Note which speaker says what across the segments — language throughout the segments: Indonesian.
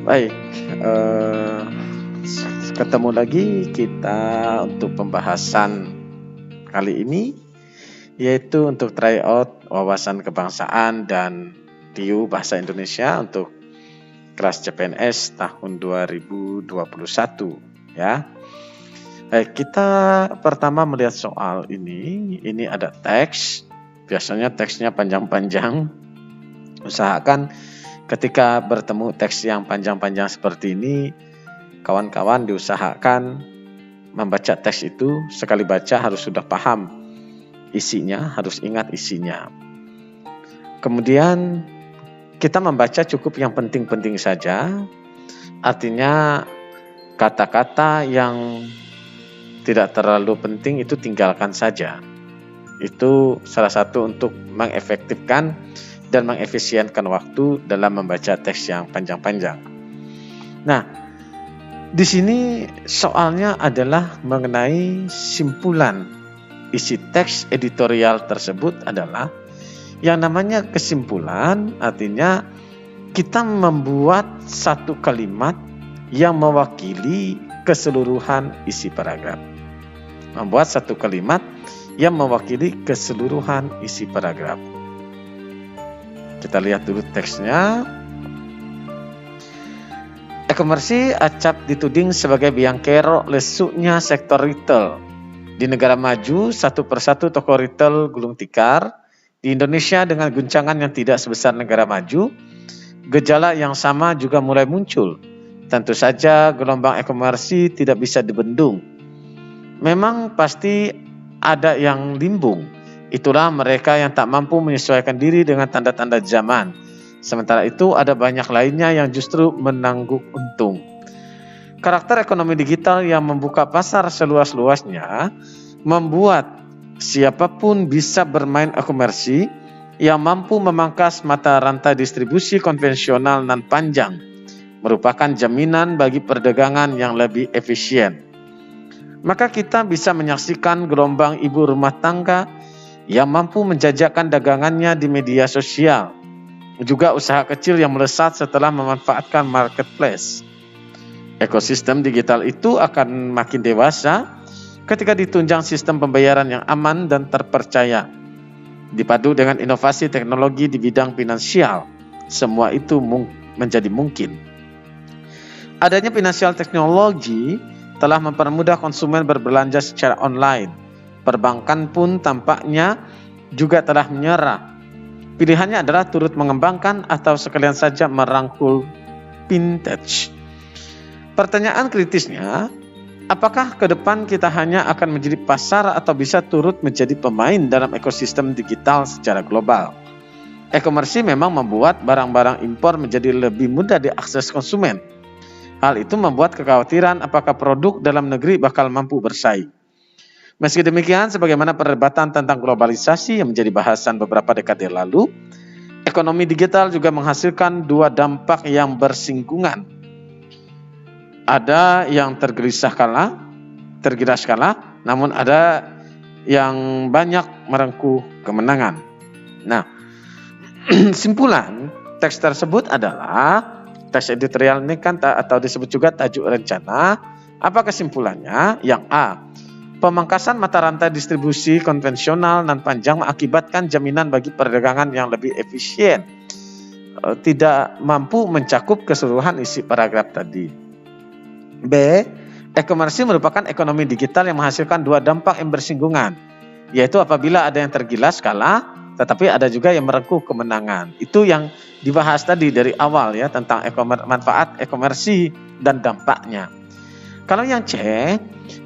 Speaker 1: Baik, eh, ketemu lagi kita untuk pembahasan kali ini, yaitu untuk tryout wawasan kebangsaan dan TIU Bahasa Indonesia untuk kelas CPNS tahun 2021 ya. Baik, kita pertama melihat soal ini ada teks, biasanya teksnya panjang-panjang. Usahakan ketika bertemu teks yang panjang-panjang seperti ini, kawan-kawan diusahakan membaca teks itu sekali baca harus sudah paham isinya, harus ingat isinya. Kemudian kita membaca cukup yang penting-penting saja, artinya kata-kata yang tidak terlalu penting itu tinggalkan saja. Itu salah satu untuk mengefektifkan dan mengefisienkan waktu dalam membaca teks yang panjang-panjang. Nah, di sini soalnya adalah mengenai simpulan. Isi teks editorial tersebut adalah yang namanya kesimpulan, artinya kita membuat satu kalimat yang mewakili keseluruhan isi paragraf. Membuat satu kalimat yang mewakili keseluruhan isi paragraf. Kita lihat dulu teksnya. E-komersi acap dituding sebagai biang kerok lesuknya sektor retail. Di negara maju, satu persatu toko retail gulung tikar. Di Indonesia dengan guncangan yang tidak sebesar negara maju, gejala yang sama juga mulai muncul. Tentu saja gelombang e-komersi tidak bisa dibendung. Memang pasti ada yang limbung. Itulah mereka yang tak mampu menyesuaikan diri dengan tanda-tanda zaman. Sementara itu ada banyak lainnya yang justru menangguk untung. Karakter ekonomi digital yang membuka pasar seluas-luasnya membuat siapapun bisa bermain e-komersi yang mampu memangkas mata rantai distribusi konvensional nan panjang, merupakan jaminan bagi perdagangan yang lebih efisien. Maka kita bisa menyaksikan gelombang ibu rumah tangga yang mampu menjajakan dagangannya di media sosial. Juga usaha kecil yang melesat setelah memanfaatkan marketplace. Ekosistem digital itu akan makin dewasa ketika ditunjang sistem pembayaran yang aman dan terpercaya. Dipadu dengan inovasi teknologi di bidang finansial, semua itu menjadi mungkin. Adanya finansial teknologi telah mempermudah konsumen berbelanja secara online. Perbankan pun tampaknya juga telah menyerah. Pilihannya adalah turut mengembangkan atau sekalian saja merangkul vintage. Pertanyaan kritisnya, apakah ke depan kita hanya akan menjadi pasar atau bisa turut menjadi pemain dalam ekosistem digital secara global? E-komersi memang membuat barang-barang impor menjadi lebih mudah diakses konsumen. Hal itu membuat kekhawatiran apakah produk dalam negeri bakal mampu bersaing. Meski demikian, sebagaimana perdebatan tentang globalisasi yang menjadi bahasan beberapa dekade lalu, ekonomi digital juga menghasilkan dua dampak yang bersinggungan. Ada yang tergiras kalah, namun ada yang banyak merengkuh kemenangan. Nah, simpulan teks tersebut adalah teks editorial ini kan atau disebut juga tajuk rencana. Apa kesimpulannya? Yang A, pemangkasan mata rantai distribusi konvensional dan panjang mengakibatkan jaminan bagi perdagangan yang lebih efisien. Tidak mampu mencakup keseluruhan isi paragraf tadi. B, e-komersi merupakan ekonomi digital yang menghasilkan dua dampak yang bersinggungan, yaitu apabila ada yang tergilas kalah, tetapi ada juga yang merengkuh kemenangan. Itu yang dibahas tadi dari awal ya, tentang manfaat e-komersi dan dampaknya. Kalau yang C,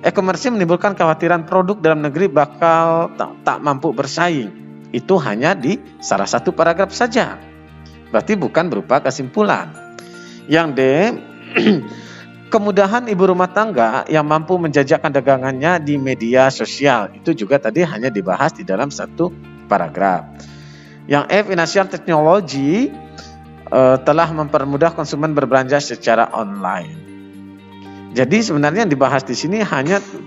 Speaker 1: e-komersi menimbulkan kekhawatiran produk dalam negeri bakal tak mampu bersaing. Itu hanya di salah satu paragraf saja. Berarti bukan berupa kesimpulan. Yang D, kemudahan ibu rumah tangga yang mampu menjajakan dagangannya di media sosial. Itu juga tadi hanya dibahas di dalam satu paragraf. Yang E, financial technology telah mempermudah konsumen berbelanja secara online. Jadi sebenarnya yang dibahas di sini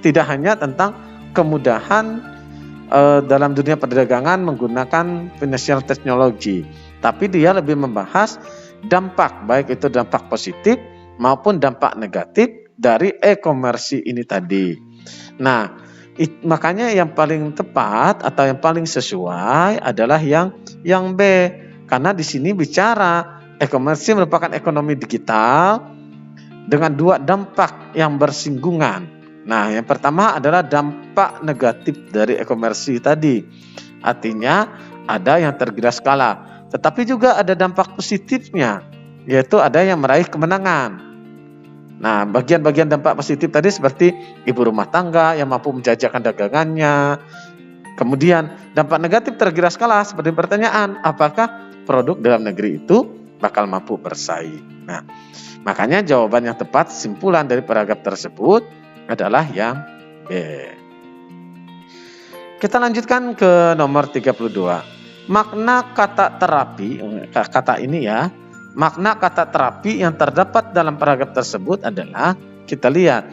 Speaker 1: tidak hanya tentang kemudahan dalam dunia perdagangan menggunakan financial technology, tapi dia lebih membahas dampak, baik itu dampak positif maupun dampak negatif dari e-komersi ini tadi. Nah, makanya yang paling tepat atau yang paling sesuai adalah yang B, karena di sini bicara e-komersi merupakan ekonomi digital dengan dua dampak yang bersinggungan. Nah, yang pertama adalah dampak negatif dari e-komersi tadi. Artinya ada yang tergiras kalah, tetapi juga ada dampak positifnya, yaitu ada yang meraih kemenangan. Nah, bagian-bagian dampak positif tadi seperti ibu rumah tangga yang mampu menjajakan dagangannya. Kemudian dampak negatif tergiras kalah seperti pertanyaan, apakah produk dalam negeri itu bakal mampu bersaing? Nah, makanya jawaban yang tepat simpulan dari paragraf tersebut adalah yang B. Kita lanjutkan ke nomor 32. Makna kata terapi, kata ini ya. Makna kata terapi yang terdapat dalam paragraf tersebut adalah, kita lihat,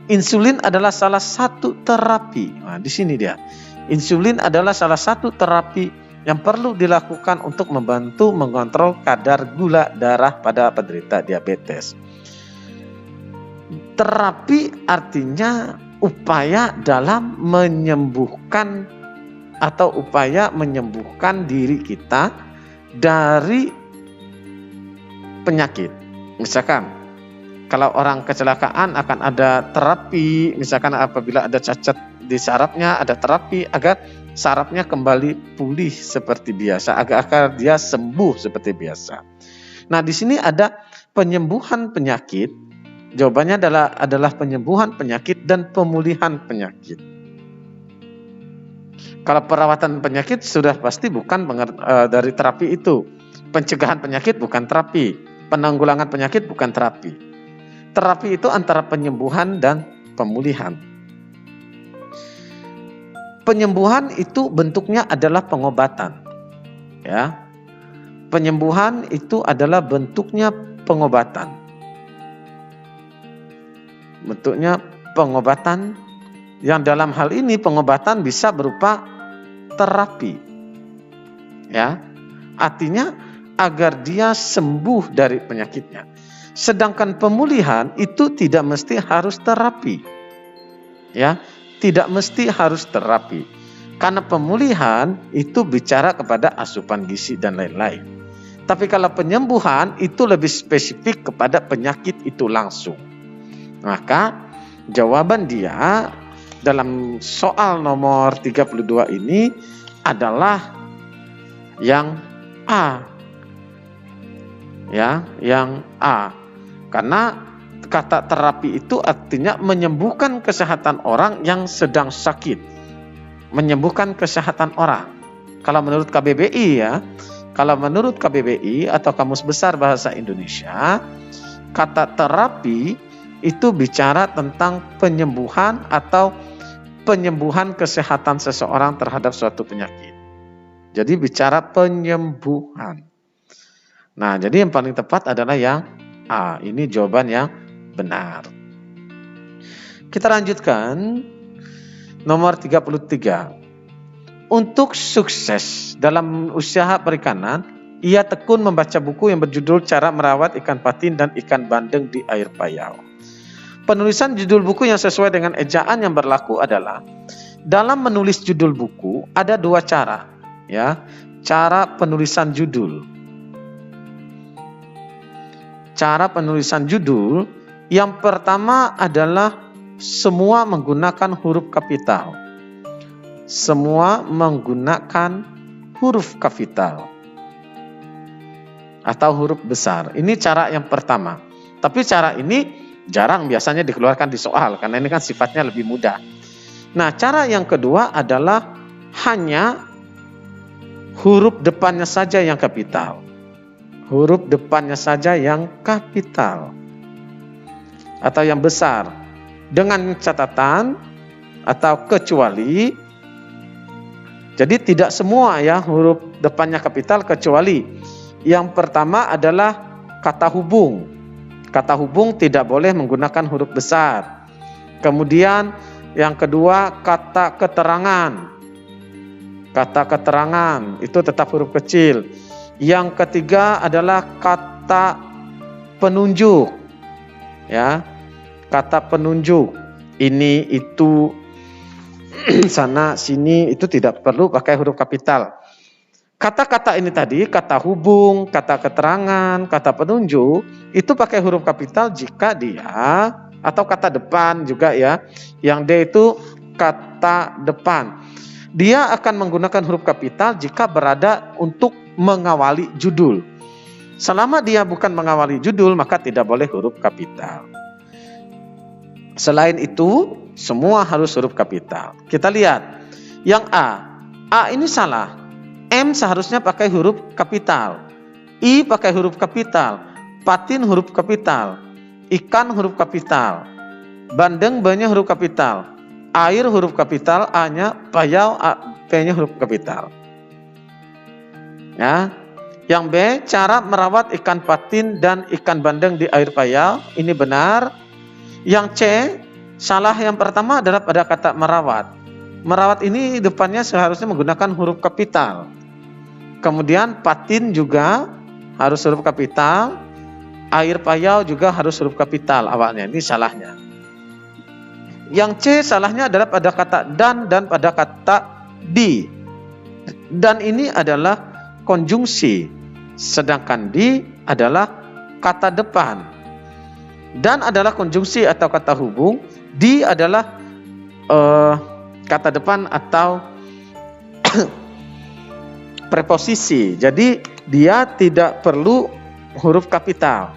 Speaker 1: insulin adalah salah satu terapi. Nah, di sini dia. Insulin adalah salah satu terapi yang perlu dilakukan untuk membantu mengontrol kadar gula darah pada penderita diabetes. Terapi artinya upaya dalam menyembuhkan atau upaya menyembuhkan diri kita dari penyakit. Misalkan kalau orang kecelakaan akan ada terapi, misalkan apabila ada cacat di sarafnya ada terapi agar sarafnya kembali pulih seperti biasa, agar dia sembuh seperti biasa. Nah, di sini ada penyembuhan penyakit. Jawabannya adalah penyembuhan penyakit dan pemulihan penyakit. Kalau perawatan penyakit sudah pasti bukan dari terapi itu. Pencegahan penyakit bukan terapi. Penanggulangan penyakit bukan terapi. Terapi itu antara penyembuhan dan pemulihan. Penyembuhan itu bentuknya adalah pengobatan. Ya. Penyembuhan itu adalah bentuknya pengobatan. Bentuknya pengobatan yang dalam hal ini pengobatan bisa berupa terapi. Ya. Artinya agar dia sembuh dari penyakitnya. Sedangkan pemulihan itu tidak mesti harus terapi. Ya, tidak mesti harus terapi. Karena pemulihan itu bicara kepada asupan gizi dan lain-lain. Tapi kalau penyembuhan itu lebih spesifik kepada penyakit itu langsung. Maka jawaban dia dalam soal nomor 32 ini adalah yang A. Ya, yang A. Karena kata terapi itu artinya menyembuhkan kesehatan orang yang sedang sakit. Menyembuhkan kesehatan orang. Kalau menurut KBBI ya, kalau menurut KBBI atau Kamus Besar Bahasa Indonesia, kata terapi itu bicara tentang penyembuhan atau penyembuhan kesehatan seseorang terhadap suatu penyakit. Jadi bicara penyembuhan. Nah, jadi yang paling tepat adalah yang A. Ini jawaban yang benar. Kita lanjutkan nomor 33. Untuk sukses dalam usaha perikanan, ia tekun membaca buku yang berjudul Cara Merawat Ikan Patin dan Ikan Bandeng di Air Payau. Penulisan judul buku yang sesuai dengan ejaan yang berlaku adalah, dalam menulis judul buku ada dua cara, ya. Cara penulisan judul. Cara penulisan judul yang pertama adalah semua menggunakan huruf kapital. Semua menggunakan huruf kapital atau huruf besar. Ini cara yang pertama. Tapi cara ini jarang biasanya dikeluarkan di soal karena ini kan sifatnya lebih mudah. Nah, cara yang kedua adalah hanya huruf depannya saja yang kapital. Huruf depannya saja yang kapital atau yang besar, dengan catatan atau kecuali. Jadi tidak semua ya huruf depannya kapital, kecuali yang pertama adalah kata hubung. Kata hubung tidak boleh menggunakan huruf besar. Kemudian yang kedua kata keterangan. Kata keterangan itu tetap huruf kecil. Yang ketiga adalah kata kata penunjuk, ya, kata penunjuk, ini itu sana sini, itu tidak perlu pakai huruf kapital. Kata-kata ini tadi, kata hubung, kata keterangan, kata penunjuk, itu pakai huruf kapital jika dia, atau kata depan juga ya, yang D itu kata depan. Dia akan menggunakan huruf kapital jika berada untuk mengawali judul. Selama dia bukan mengawali judul, maka tidak boleh huruf kapital. Selain itu, semua harus huruf kapital. Kita lihat, yang A ini salah. M seharusnya pakai huruf kapital. I pakai huruf kapital. Patin huruf kapital. Ikan huruf kapital. Bandeng B-nya huruf kapital. Air huruf kapital, A-nya, payau, P-nya huruf kapital. Ya. Yang B, cara merawat ikan patin dan ikan bandeng di air payau, ini benar. Yang C, salah yang pertama adalah pada kata merawat. Merawat ini depannya seharusnya menggunakan huruf kapital. Kemudian patin juga harus huruf kapital. Air payau juga harus huruf kapital awalnya, ini salahnya. Yang C salahnya adalah pada kata dan pada kata di. Dan ini adalah konjungsi, sedangkan di adalah kata depan. Dan adalah konjungsi atau kata hubung, di adalah kata depan atau preposisi. Jadi dia tidak perlu huruf kapital.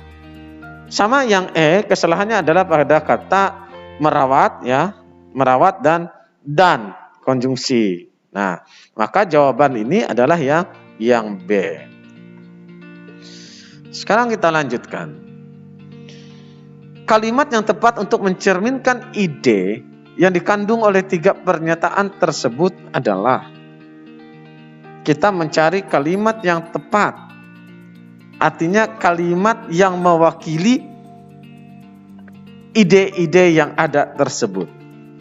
Speaker 1: Sama yang E, kesalahannya adalah pada kata merawat, ya, merawat dan konjungsi. Nah, maka jawaban ini adalah yang B. Sekarang kita lanjutkan. Kalimat yang tepat untuk mencerminkan ide yang dikandung oleh 3 pernyataan tersebut adalah, kita mencari kalimat yang tepat. Artinya kalimat yang mewakili ide-ide yang ada tersebut.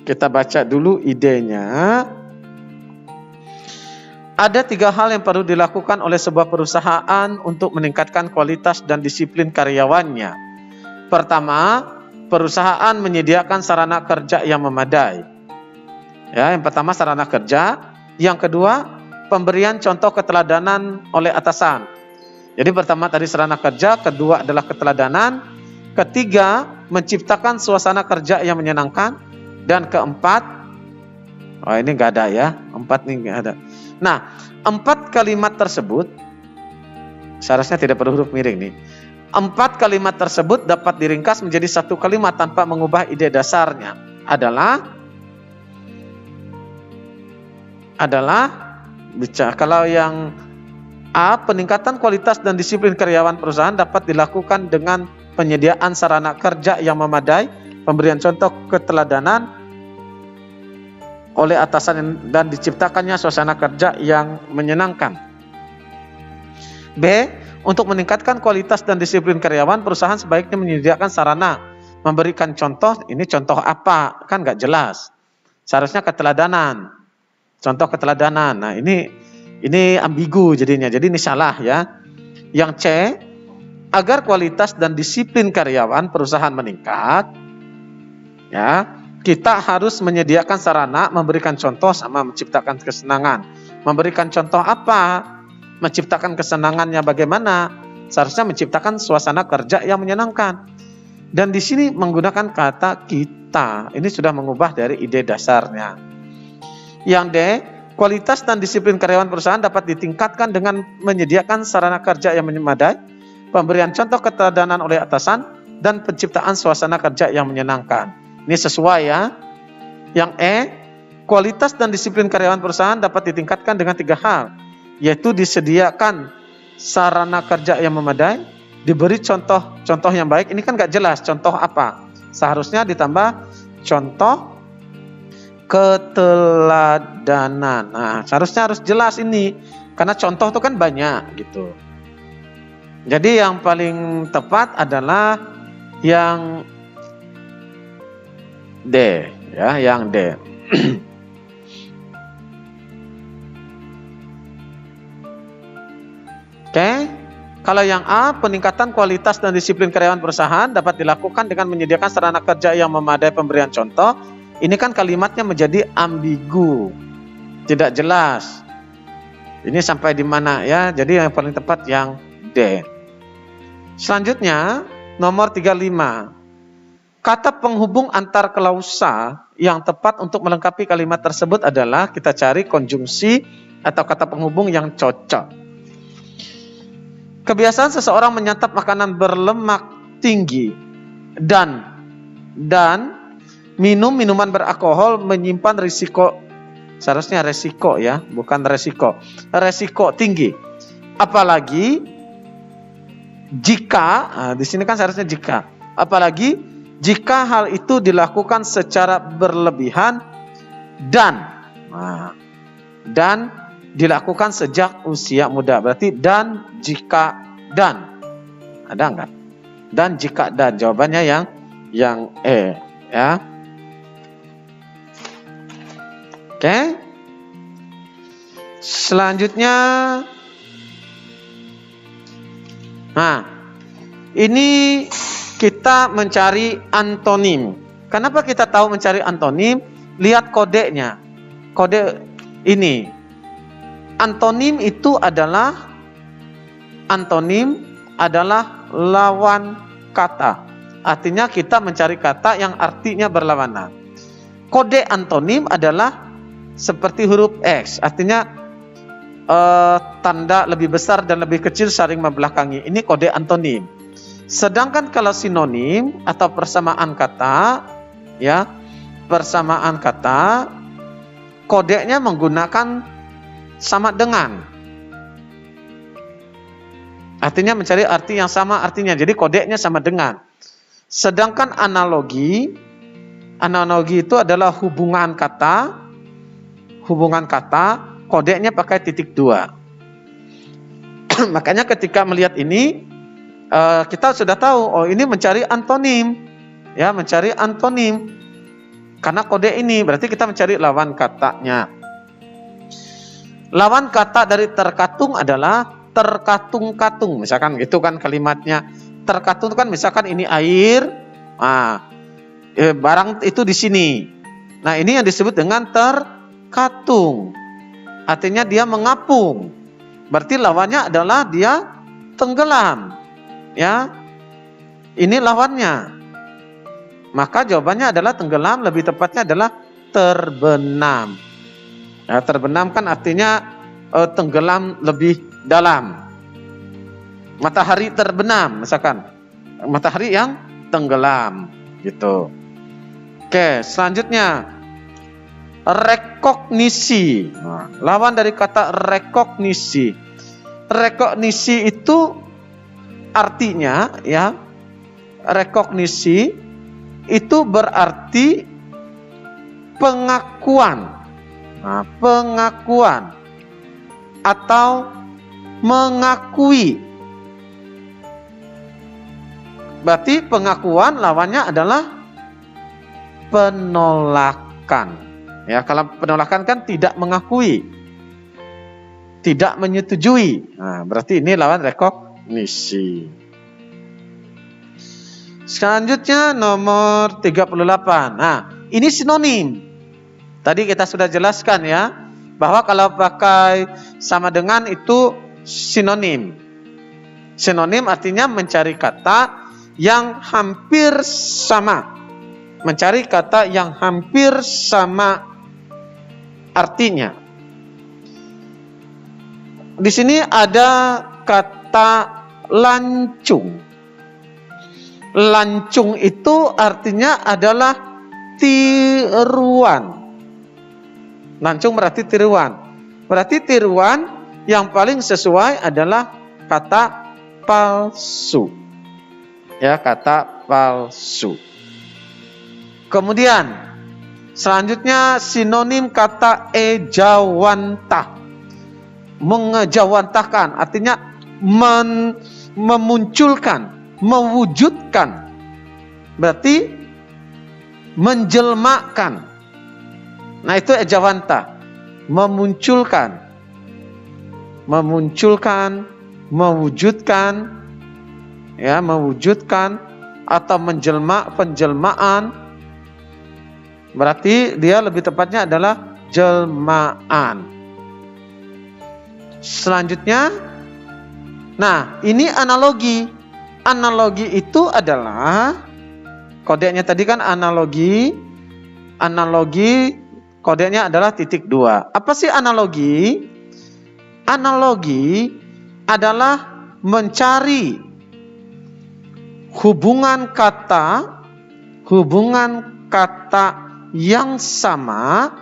Speaker 1: Kita baca dulu idenya. Ada 3 hal yang perlu dilakukan oleh sebuah perusahaan untuk meningkatkan kualitas dan disiplin karyawannya. Pertama, perusahaan menyediakan sarana kerja yang memadai. Ya, yang pertama sarana kerja. Yang kedua, pemberian contoh keteladanan oleh atasan. Jadi pertama tadi sarana kerja, kedua adalah keteladanan, ketiga menciptakan suasana kerja yang menyenangkan, dan keempat, oh ini nggak ada ya, 4 nih nggak ada. Nah, 4 kalimat tersebut seharusnya tidak perlu huruf miring nih. 4 kalimat tersebut dapat diringkas menjadi 1 kalimat tanpa mengubah ide dasarnya. Adalah bicara kalau yang A, peningkatan kualitas dan disiplin karyawan perusahaan dapat dilakukan dengan penyediaan sarana kerja yang memadai, pemberian contoh keteladanan oleh atasan dan diciptakannya suasana kerja yang menyenangkan. B, untuk meningkatkan kualitas dan disiplin karyawan, perusahaan sebaiknya menyediakan sarana, memberikan contoh. Ini contoh apa? Kan nggak jelas. Seharusnya keteladanan. Contoh keteladanan. Nah, ini ambigu jadinya. Jadi ini salah ya. Yang C, agar kualitas dan disiplin karyawan perusahaan meningkat, ya, kita harus menyediakan sarana, memberikan contoh sama menciptakan kesenangan. Memberikan contoh apa? Menciptakan kesenangannya bagaimana? Seharusnya menciptakan suasana kerja yang menyenangkan. Dan di sini menggunakan kata kita. Ini sudah mengubah dari ide dasarnya. Yang D, kualitas dan disiplin karyawan perusahaan dapat ditingkatkan dengan menyediakan sarana kerja yang memadai, pemberian contoh keteladanan oleh atasan, dan penciptaan suasana kerja yang menyenangkan. Ini sesuai ya. Yang E, kualitas dan disiplin karyawan perusahaan dapat ditingkatkan dengan 3 hal, yaitu disediakan sarana kerja yang memadai, diberi contoh yang baik. Ini kan gak jelas contoh apa. Seharusnya ditambah contoh keteladanan. Nah, seharusnya harus jelas ini, karena contoh itu kan banyak gitu. Jadi yang paling tepat adalah yang D, ya, yang D. Oke, Kalau yang A, peningkatan kualitas dan disiplin karyawan perusahaan dapat dilakukan dengan menyediakan sarana kerja yang memadai pemberian contoh. Ini kan kalimatnya menjadi ambigu, tidak jelas. Ini sampai di mana ya? Jadi yang paling tepat yang D. Selanjutnya, nomor 35. Kata penghubung antar klausa yang tepat untuk melengkapi kalimat tersebut adalah kita cari konjungsi atau kata penghubung yang cocok. Kebiasaan seseorang menyantap makanan berlemak tinggi dan minum minuman beralkohol menyimpan risiko, seharusnya resiko ya, bukan resiko tinggi. Apalagi jika, di sini kan seharusnya jika. Apalagi jika hal itu dilakukan secara berlebihan dan dilakukan sejak usia muda. Berarti dan, jika, dan. Ada enggak? Dan, jika, dan. Jawabannya yang E. Ya. Oke. Selanjutnya. Nah, ini kita mencari antonim. Kenapa kita tahu mencari antonim? Lihat kodenya. Kode ini. Antonim adalah lawan kata. Artinya kita mencari kata yang artinya berlawanan. Kode antonim adalah seperti huruf X. Artinya tanda lebih besar dan lebih kecil saling membelakangi. Ini kode antonim. Sedangkan kalau sinonim atau persamaan kata, ya, persamaan kata, kodenya menggunakan sama dengan. Artinya mencari arti yang sama artinya. Jadi kodenya sama dengan. Sedangkan analogi itu adalah hubungan kata. Hubungan kata, kodenya pakai titik 2. Makanya ketika melihat ini, kita sudah tahu, oh ini mencari antonim. Ya, mencari antonim. Karena kode ini, berarti kita mencari lawan katanya. Lawan kata dari terkatung adalah terkatung-katung. Misalkan gitu kan kalimatnya. Terkatung kan misalkan ini air, barang itu di sini. Nah, ini yang disebut dengan terkatung. Artinya dia mengapung. Berarti lawannya adalah dia tenggelam. Ya. Ini lawannya. Maka jawabannya adalah tenggelam, lebih tepatnya adalah terbenam. Ya, terbenam kan artinya tenggelam lebih dalam. Matahari terbenam, misalkan. Matahari yang tenggelam, gitu. Oke, selanjutnya rekognisi. Nah, lawan dari kata rekognisi. Rekognisi itu artinya, ya, rekognisi itu berarti pengakuan. Nah, pengakuan atau mengakui. Berarti pengakuan lawannya adalah penolakan. Ya, kalau penolakan kan tidak mengakui, tidak menyetujui. Nah, berarti ini lawan rekognisi. Selanjutnya nomor 38. Nah, ini sinonim. Tadi kita sudah jelaskan ya, bahwa kalau pakai sama dengan itu sinonim. Sinonim artinya mencari kata yang hampir sama. Mencari kata yang hampir sama artinya. Di sini ada kata lancung. Lancung itu artinya adalah tiruan. Lancung berarti tiruan. Berarti tiruan yang paling sesuai adalah kata palsu. Ya, kata palsu. Kemudian selanjutnya sinonim kata ejawantah. Mengejawantahkan artinya memunculkan, mewujudkan. Berarti menjelmakan. Nah, itu ejawantah. Memunculkan. Memunculkan, mewujudkan, ya, mewujudkan atau penjelmaan, berarti dia lebih tepatnya adalah jelmaan. Selanjutnya, nah ini analogi. Analogi itu adalah kodenya tadi kan analogi kodenya adalah titik 2. Apa sih analogi? Analogi adalah mencari hubungan kata yang sama,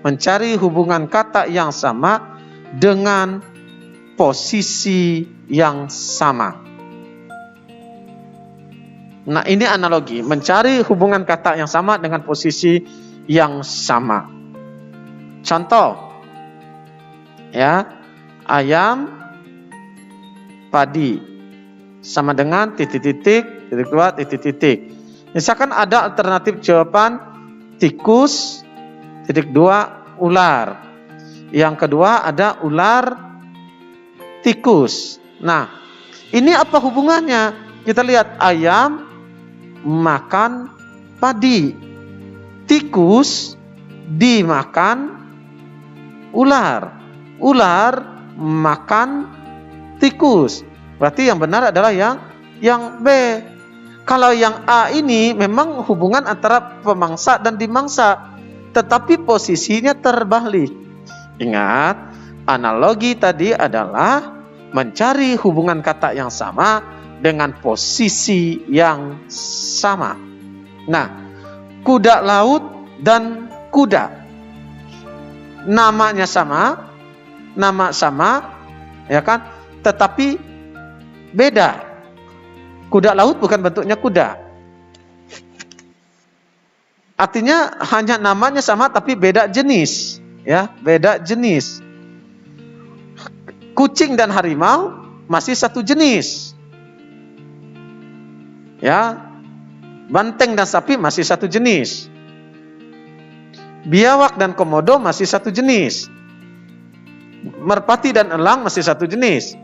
Speaker 1: mencari hubungan kata yang sama dengan posisi yang sama. Nah, ini analogi, mencari hubungan kata yang sama dengan posisi yang sama. Contoh, ya, ayam, padi sama dengan titik-titik, titik 2, titik-titik. Misalkan ada alternatif jawaban tikus, titik 2, ular. Yang kedua ada ular, tikus. Nah, ini apa hubungannya? Kita lihat, ayam makan padi, tikus dimakan ular, ular makan tikus. Berarti yang benar adalah yang B. Kalau yang A ini memang hubungan antara pemangsa dan dimangsa, tetapi posisinya terbalik. Ingat, analogi tadi adalah mencari hubungan kata yang sama dengan posisi yang sama. Nah, kuda laut dan kuda, namanya sama, nama sama, ya kan? Tetapi beda. Kuda laut bukan bentuknya kuda. Artinya hanya namanya sama tapi beda jenis, ya, beda jenis. Kucing dan harimau masih satu jenis. Ya, banteng dan sapi masih satu jenis. Biawak dan komodo masih satu jenis. Merpati dan elang masih satu jenis.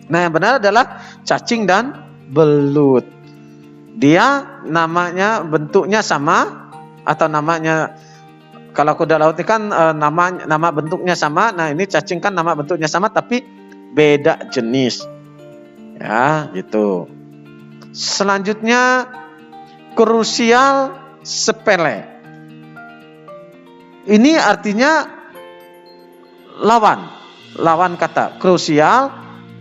Speaker 1: Nah, yang benar adalah cacing dan belut. Dia namanya, bentuknya sama, atau namanya, kalau kuda laut ini kan nama bentuknya sama. Nah, ini cacing kan nama bentuknya sama tapi beda jenis. Ya, gitu. Selanjutnya, krusial sepele. Ini artinya lawan kata. Krusial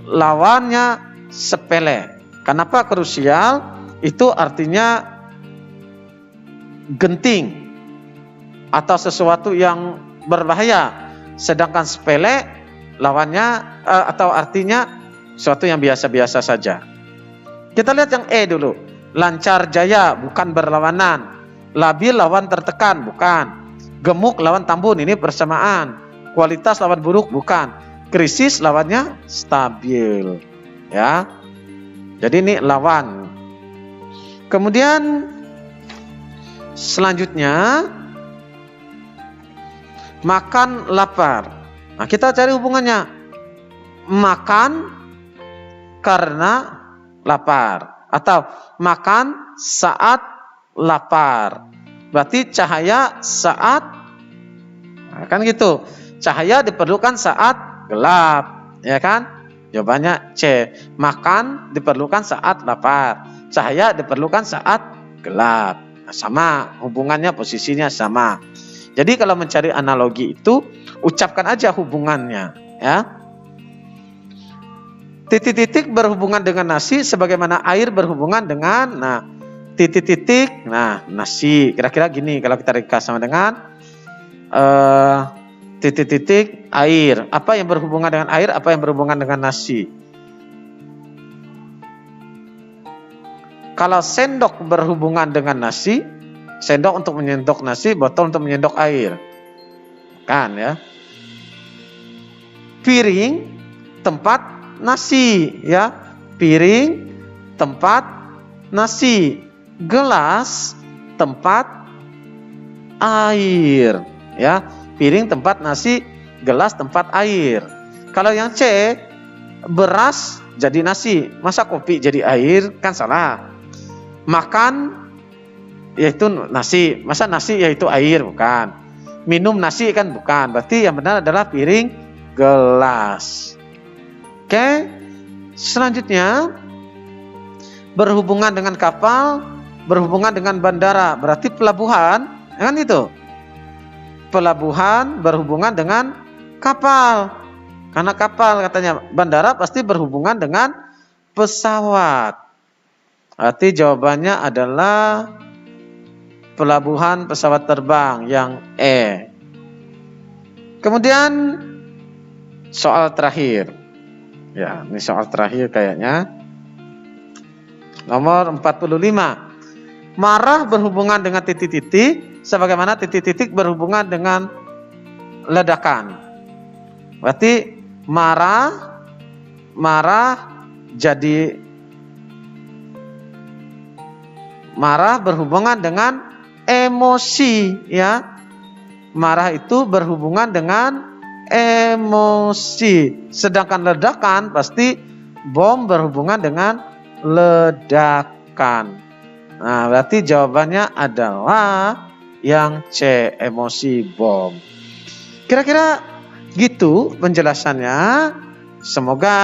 Speaker 1: lawannya sepele. Kenapa krusial? Itu artinya genting atau sesuatu yang berbahaya. Sedangkan sepele lawannya atau artinya sesuatu yang biasa-biasa saja. Kita lihat yang E dulu. Lancar jaya, bukan berlawanan. Labil lawan tertekan, bukan. Gemuk lawan tambun, ini bersamaan. Kualitas lawan buruk, bukan. Krisis lawannya stabil. Ya. Jadi ini lawan. Kemudian selanjutnya, makan lapar. Nah, kita cari hubungannya. Makan karena lapar, atau makan saat lapar. Berarti cahaya saat, nah, kan gitu. Cahaya diperlukan saat gelap, ya kan? Jawabannya C. Makan diperlukan saat lapar, cahaya diperlukan saat gelap. Nah, sama hubungannya, posisinya sama. Jadi kalau mencari analogi itu, ucapkan aja hubungannya, ya. Titik-titik berhubungan dengan nasi sebagaimana air berhubungan dengan, nah, titik-titik, nah, nasi. Kira-kira gini kalau kita ringkas sama dengan titik-titik air. Apa yang berhubungan dengan air, apa yang berhubungan dengan nasi? Kalau sendok berhubungan dengan nasi, sendok untuk menyendok nasi, botol untuk menyendok air. Kan, ya. Piring tempat nasi, ya. Piring tempat nasi. Gelas tempat air, ya. Piring tempat nasi, gelas tempat air. Kalau yang C, beras jadi nasi, masa kopi jadi air, kan salah. Makan yaitu nasi, masa nasi yaitu air, bukan. Minum nasi kan bukan, berarti yang benar adalah piring gelas. Oke, selanjutnya berhubungan dengan kapal, berhubungan dengan bandara, berarti pelabuhan, kan itu. Pelabuhan berhubungan dengan kapal, karena kapal katanya. Bandara pasti berhubungan dengan pesawat. Berarti jawabannya adalah pelabuhan pesawat terbang, yang E. Kemudian soal terakhir. Ya, ini soal terakhir kayaknya. Nomor 45. Marah berhubungan dengan titik-titik, sebagaimana titik-titik berhubungan dengan ledakan. Berarti marah jadi marah berhubungan dengan emosi, ya. Marah itu berhubungan dengan emosi. Sedangkan ledakan pasti bom berhubungan dengan ledakan. Nah, berarti jawabannya adalah yang C, emosi bom. Kira-kira gitu penjelasannya. Semoga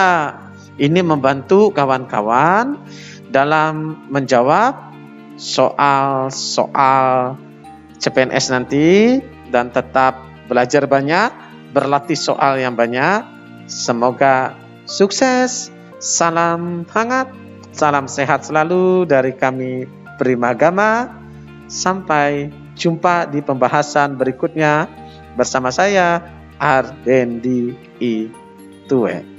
Speaker 1: ini membantu kawan-kawan dalam menjawab soal-soal CPNS nanti, dan tetap belajar banyak, berlatih soal yang banyak. Semoga sukses. Salam hangat, salam sehat selalu dari kami Primagama. Sampai jumpa di pembahasan berikutnya bersama saya Ardendi I. Tue.